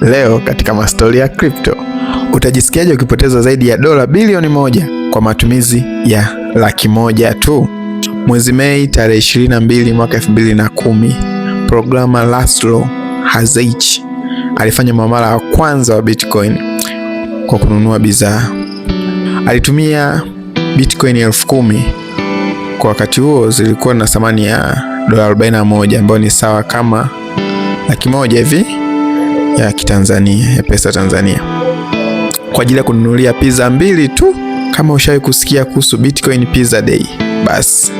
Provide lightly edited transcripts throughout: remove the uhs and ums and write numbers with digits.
Leo katika mastori ya crypto, utajisikiaje ukipoteza zaidi ya dola bilioni 1 kwa matumizi ya $100,000 tu? Mwezi Mei tarehe 22 mwaka 2010, programa Laszlo Hasich alifanya muamala wa kwanza wa Bitcoin kwa kununua bidhaa. Alitumia Bitcoin 10,000. Kwa wakati huo zilikuwa na thamani ya dola 41 ambayo ni sawa kama $100,000 hivi ya kitanzania, ya pesa Tanzania, kwa ajili ya kununulia pizza 2 tu. Kama ushawahi kusikia kuhusu Bitcoin Pizza Day, basi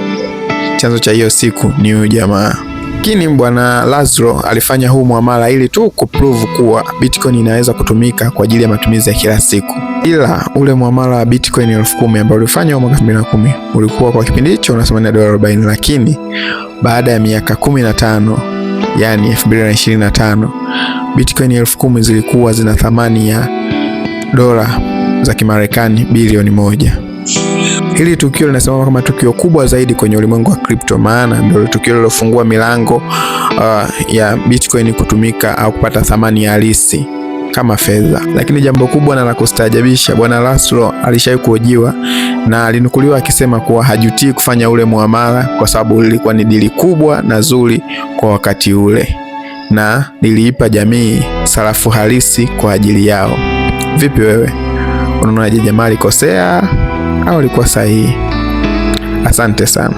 chanzo cha hiyo siku ni huyu jamaa. Lakini bwana Laszlo alifanya huu muamala ili tu kuprove kuwa Bitcoin inaweza kutumika kwa ajili ya matumizi ya kila siku. Ila ule muamala wa Bitcoin 10,000 ambao ulifanywa mwaka 2010 ulikuwa kwa kipindi hicho una thamani ya dola 40, lakini baada ya miaka 15, yani 2025, Bitcoin 10,000 zilikuwa zina thamani ya dola za Kimarekani bilioni 1. Hili tukio linasimama kama tukio kubwa zaidi kwenye ulimwengu wa crypto, maana ndio tukio lilofungua milango ya Bitcoin kutumika au kupata thamani halisi kama fedha. Lakini jambo kubwa na la kustaajabisha, bwana Laszlo alishawahi kuhojiwa na alinukuliwa akisema kuwa hajutii kufanya ule muamala kwa sababu ilikuwa ni dili kubwa na zuri kwa wakati ule, na liliipa jamii sarafu halisi kwa ajili yao. Vipi wewe? Unaonaje, jamaa alikosea au alikuwa sahihi? Asante sana.